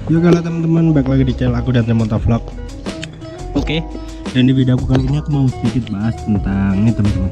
Yuk kalau teman-teman, balik lagi di channel aku dan Motovlog. Oke, dan di video aku kali ini aku mau sedikit bahas tentang ini teman-teman.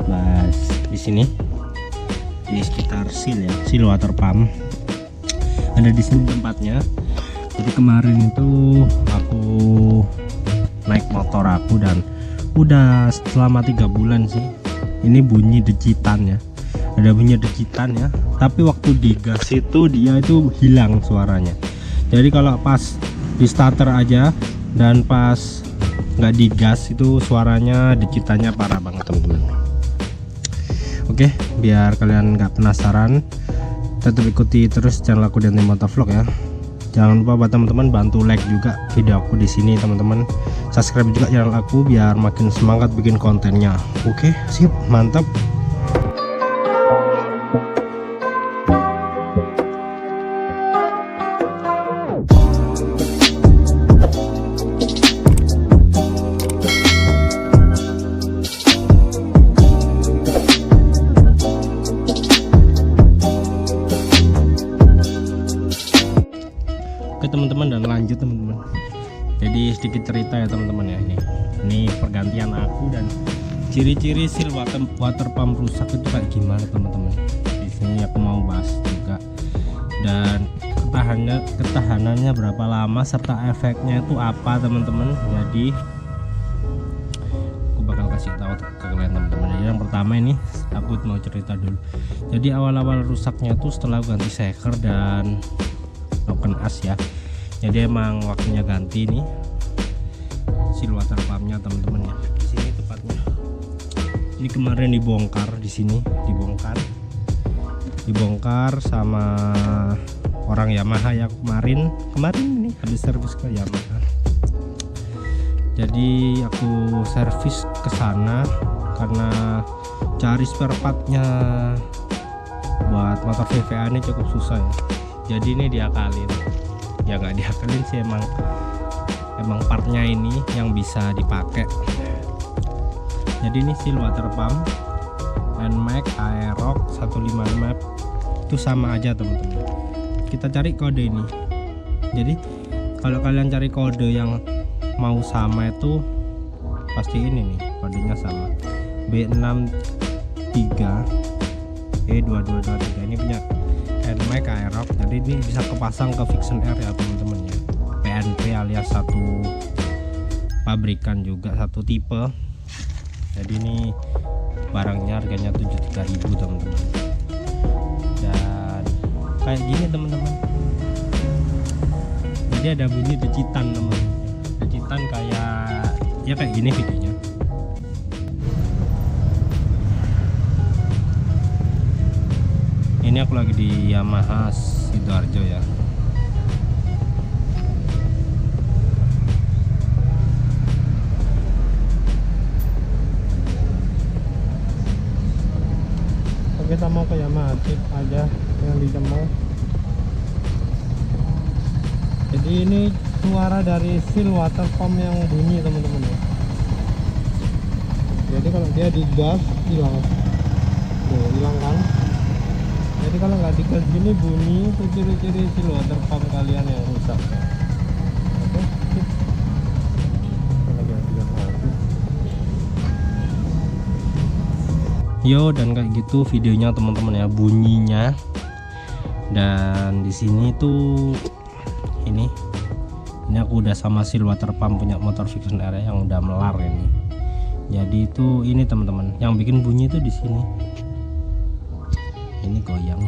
Bahas di sini di sekitar Seal water pump. Ada di sini tempatnya. Jadi kemarin itu aku naik motor aku dan udah selama 3 bulan sih ini bunyi dejitan ya. Ada bunyi dejitan ya, tapi waktu digas itu dia itu hilang suaranya. Jadi kalau pas di starter aja dan pas nggak digas itu suaranya dejitannya parah banget teman-teman. Oke, biar kalian nggak penasaran, tetap ikuti terus channel aku dan Motovlog ya. Jangan lupa buat teman-teman bantu like juga video aku di sini teman-teman. Subscribe juga channel aku biar makin semangat bikin kontennya. Oke, sip, mantap. Oke teman-teman, dan lanjut teman-teman. Jadi sedikit cerita ya teman-teman ya, ini pergantian aku dan ciri-ciri seal water pump rusak itu kayak gimana teman-teman. Di sini aku mau bahas juga, dan ketahanannya berapa lama serta efeknya itu apa teman-teman. Jadi aku bakal kasih tahu ke kalian teman-teman. Jadi yang pertama ini aku mau cerita dulu. Jadi awal-awal rusaknya tuh setelah ganti seker dan open as ya. Jadi emang waktunya ganti nih seal water pumpnya teman-teman ya. Di sini tepatnya. Ini kemarin dibongkar, di sini dibongkar sama orang Yamaha ya kemarin ini habis servis ke Yamaha. Jadi aku servis ke sana karena cari spare partnya buat motor VVA ini cukup susah ya. Jadi ini diakalin ya, nggak diakalin sih, emang partnya ini yang bisa dipakai. Jadi ini seal water pump NMAX Aerox 155 itu sama aja teman-teman. Kita cari kode ini. Jadi kalau kalian cari kode yang mau sama itu pasti ini nih, kodenya sama B63 E2223. Ini punya NMAX Aerox. Jadi ini bisa kepasang ke Vixen R ya teman-teman ya. PNP alias satu pabrikan juga, satu tipe. Jadi ini barangnya harganya 73.000 teman-teman. Dan kayak gini teman-teman. Jadi ada bunyi dejitan teman-teman. Dejitan kayak gini videonya. Ini aku lagi di Yamaha Sidoarjo ya. Kita mau ke Yamaha Chip aja yang di Cemong. Jadi ini suara dari seal water pump yang bunyi teman-teman ya. Jadi kalau dia digas hilang, hilang kan. Jadi kalau nggak digas gini bunyi, itu ciri-ciri seal water pump kalian yang rusak. Oke. Yo, dan kayak gitu videonya teman-teman ya, bunyinya. Dan di sini tuh ini aku udah sama seal water pump punya motor Vixen R yang udah melar ini. Jadi itu ini teman-teman, yang bikin bunyi itu di sini. Ini goyang.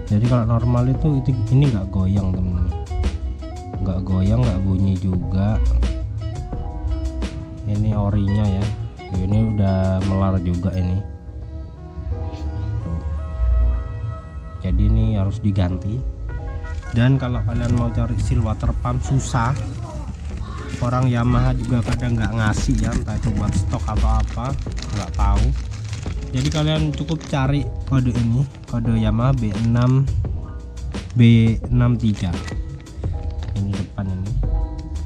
Jadi kalau normal itu ini nggak goyang teman-teman, nggak goyang, nggak bunyi juga. Ini orinya ya, ini udah melar juga ini. Jadi ini harus diganti. Dan kalau kalian mau cari seal water pump susah, orang Yamaha juga kadang nggak ngasih ya, entah itu buat stok atau apa, nggak tahu. Jadi kalian cukup cari kode ini, kode Yamaha B63. Ini depan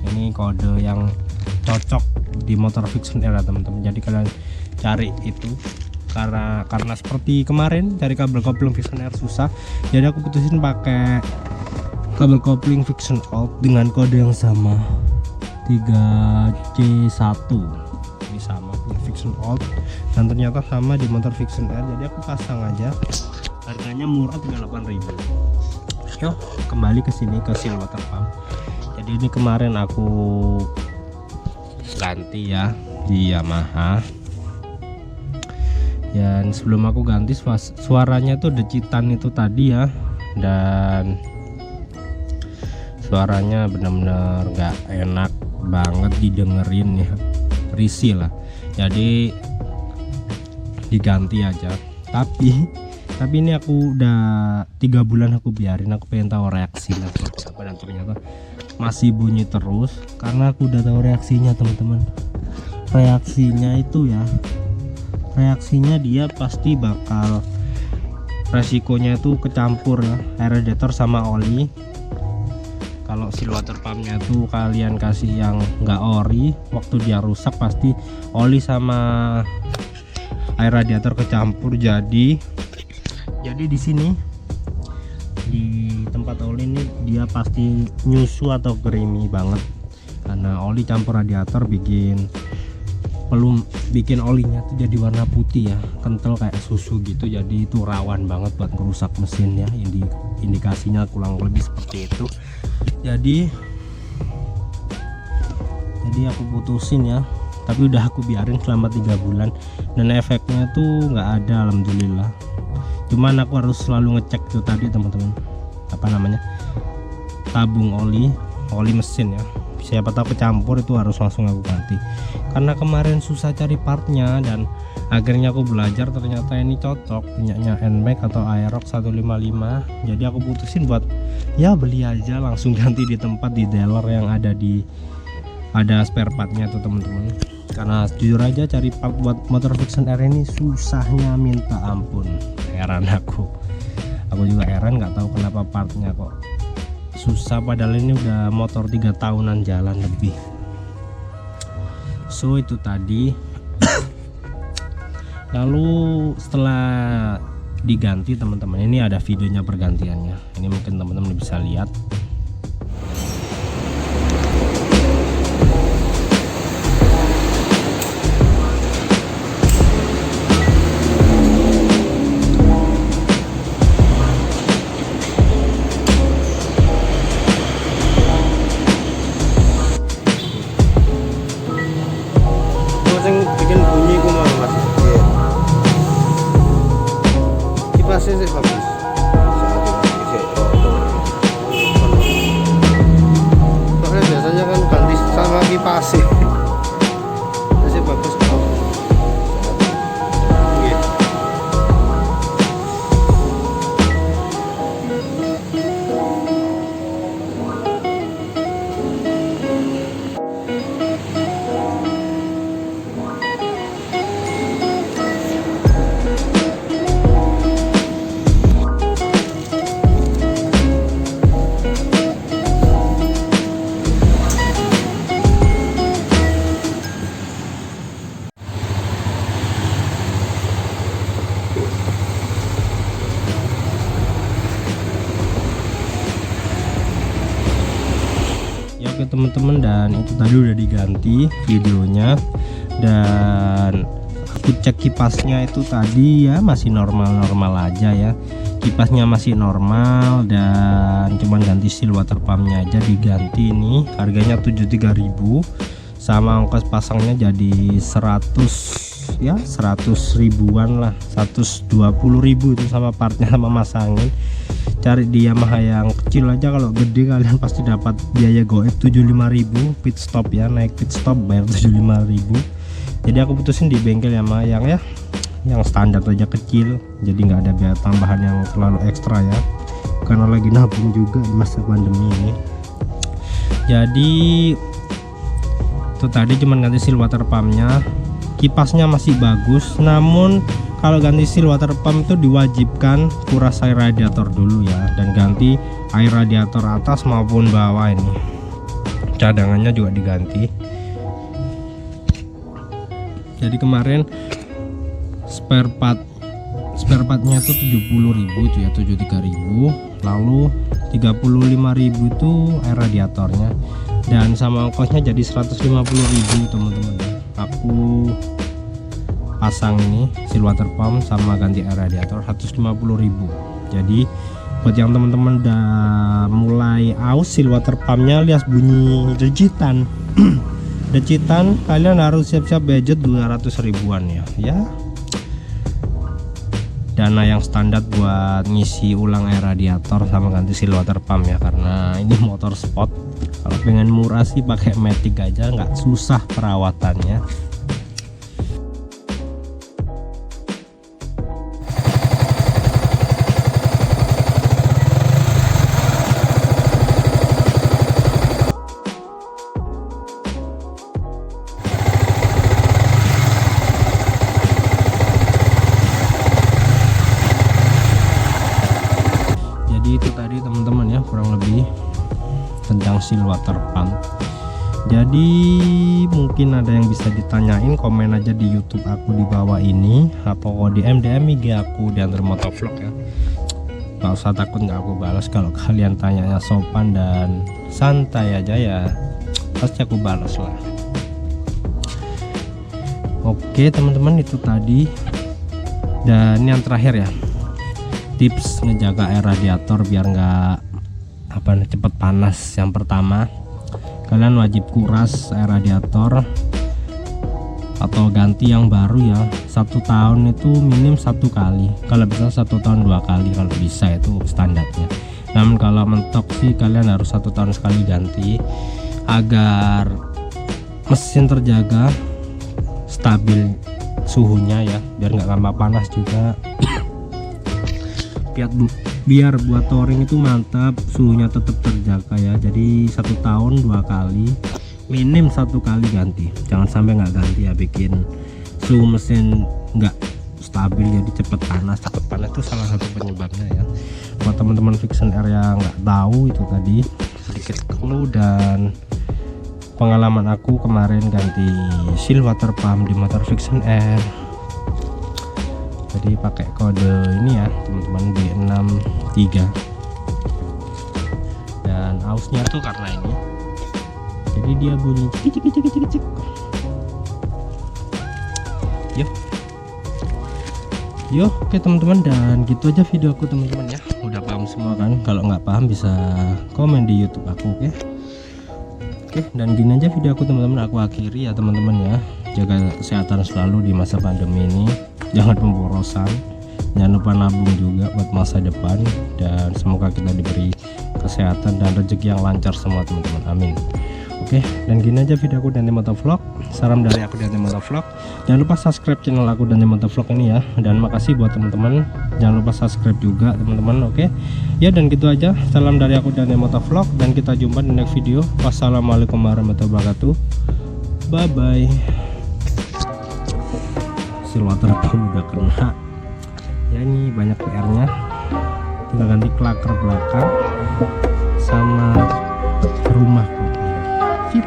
ini kode yang cocok di motor Vixen R teman-teman. Jadi kalian cari itu karena seperti kemarin cari kabel kopling Vision Air susah, jadi aku putusin pakai kabel kopling Vision Out dengan kode yang sama 3C1. Ini sama Vision Out dan ternyata sama di motor Vision Air, jadi aku pasang aja. Harganya murah 38.000. Yuk kembali ke sini ke seal water pump. Jadi ini kemarin aku ganti ya di Yamaha, dan sebelum aku ganti suaranya tuh decitan itu tadi ya, dan suaranya benar-benar nggak enak banget didengerin ya, risih lah, jadi diganti aja. Tapi ini aku udah 3 bulan aku biarin, aku pengen tahu reaksinya seperti apa, dan ternyata masih bunyi terus karena aku udah tahu reaksinya teman-teman. Reaksinya itu ya, reaksinya dia pasti bakal, resikonya itu kecampur ya, air radiator sama oli. Kalau seal water pumpnya tuh kalian kasih yang nggak ori, waktu dia rusak pasti oli sama air radiator kecampur. Jadi di sini di tempat oli ini dia pasti nyusu atau creamy banget, karena oli campur radiator bikin olinya tuh jadi warna putih ya, kental kayak susu gitu. Jadi itu rawan banget buat merusak mesin ya, indikasinya kurang lebih seperti itu. Jadi aku putusin ya, tapi udah aku biarin selama 3 bulan dan efeknya tuh nggak ada, alhamdulillah. Cuman aku harus selalu ngecek tuh tadi teman-teman, apa namanya, tabung oli mesin ya, siapa tahu kecampur, itu harus langsung aku ganti. Karena kemarin susah cari partnya dan akhirnya aku belajar, ternyata ini cocok punyanya Nmax atau Aerox 155. Jadi aku putusin buat ya beli aja langsung ganti di tempat, di dealer yang ada spare partnya tuh teman-teman. Karena jujur aja cari part buat motor Vision Air ini susahnya minta ampun, heran aku juga heran, nggak tahu kenapa partnya kok susah, padahal ini udah motor 3 tahunan jalan lebih. So itu tadi. Lalu setelah diganti teman-teman, ini ada videonya pergantiannya, ini mungkin teman-teman bisa lihat. Bikin bunyi ku mau mas, kipasnya sih bagus. Soalnya biasanya kan ganti sama kipasnya, masih bagus kok. Oke teman-teman, dan itu tadi udah diganti videonya, dan aku cek kipasnya itu tadi ya masih normal-normal aja ya, kipasnya masih normal, dan cuman ganti seal water pumpnya aja diganti. Ini harganya 73.000 sama ongkos pasangnya jadi 100 ya, 100 ribuan lah, 120.000 itu sama partnya sama masangin. Cari di Yamaha yang kecil aja, kalau gede kalian pasti dapat biaya goib 75.000 pit stop ya, naik pit stop bayar 75.000. Jadi aku putusin di bengkel Yamaha yang standar aja kecil, jadi nggak ada biaya tambahan yang terlalu ekstra ya, karena lagi nabung juga di masa pandemi ini. Jadi itu tadi cuman ganti seal water pumpnya, kipasnya masih bagus, namun kalau ganti seal water pump itu diwajibkan kuras air radiator dulu ya, dan ganti air radiator atas maupun bawah, ini cadangannya juga diganti. Jadi kemarin spare partnya itu 70.000 itu ya, 73.000, lalu 35.000 itu air radiatornya, dan sama ongkosnya jadi 150.000 teman-teman. Aku pasang ini seal water pump sama ganti air radiator 150.000. Jadi buat yang teman-teman udah mulai aus seal water pumpnya, lihat bunyi dejitan dejitan, kalian harus siap-siap budget 200 ribuan ya. Dana yang standar buat ngisi ulang air radiator sama ganti seal water pump ya, karena ini motor sport. Kalau pengen murah sih pakai Matic aja, nggak susah perawatannya. Itu tadi teman-teman ya, kurang lebih tentang seal water pump. Jadi mungkin ada yang bisa ditanyain, komen aja di YouTube aku di bawah ini, atau di DM IG aku di Andre Motovlog ya. Gak usah takut nggak aku balas. Kalau kalian tanyanya sopan dan santai aja ya, pasti aku balas lah. Oke teman-teman, itu tadi. Dan yang terakhir ya, tips ngejaga air radiator biar nggak cepet panas. Yang pertama, kalian wajib kuras air radiator atau ganti yang baru ya. 1 tahun itu minim 1 kali, kalau bisa 1 tahun 2 kali kalau bisa, itu standarnya. Namun kalau mentok sih kalian harus 1 tahun sekali ganti, agar mesin terjaga stabil suhunya ya, biar nggak gampang panas juga. Biar buat touring itu mantap, suhunya tetap terjaga ya. Jadi 1 tahun 2 kali, minim 1 kali ganti. Jangan sampai nggak ganti ya, bikin suhu mesin nggak stabil, jadi cepet panas itu salah satu penyebabnya ya. Buat teman-teman Vixen Air yang nggak tahu, itu tadi sedikit clue dan pengalaman aku kemarin ganti seal water pump di motor Vixen Air. Jadi pakai kode ini ya teman-teman, B63, dan ausnya tuh karena ini, jadi dia bunyi cik. Yo, oke teman-teman, dan gitu aja video aku teman-teman ya. Udah paham semua kan? Kalau nggak paham bisa komen di YouTube aku, oke? Dan gini aja video aku teman-teman, aku akhiri ya teman-teman ya. Jaga kesehatan selalu di masa pandemi ini, jangan pemborosan, jangan lupa nabung juga buat masa depan, dan semoga kita diberi kesehatan dan rezeki yang lancar semua teman-teman, amin. Oke, dan gini aja video aku, Dante Motovlog. Salam dari aku, Dante Motovlog. Jangan lupa subscribe channel aku, Dante Motovlog ini ya. Dan makasih buat teman-teman, jangan lupa subscribe juga teman-teman. Oke ya, dan gitu aja, salam dari aku, Dante Motovlog, dan kita jumpa di next video. Wassalamualaikum warahmatullahi wabarakatuh. Bye bye. Seal water pump udah kena ya, ini banyak PR nya, tinggal ganti klaker belakang sama rumah. Sip.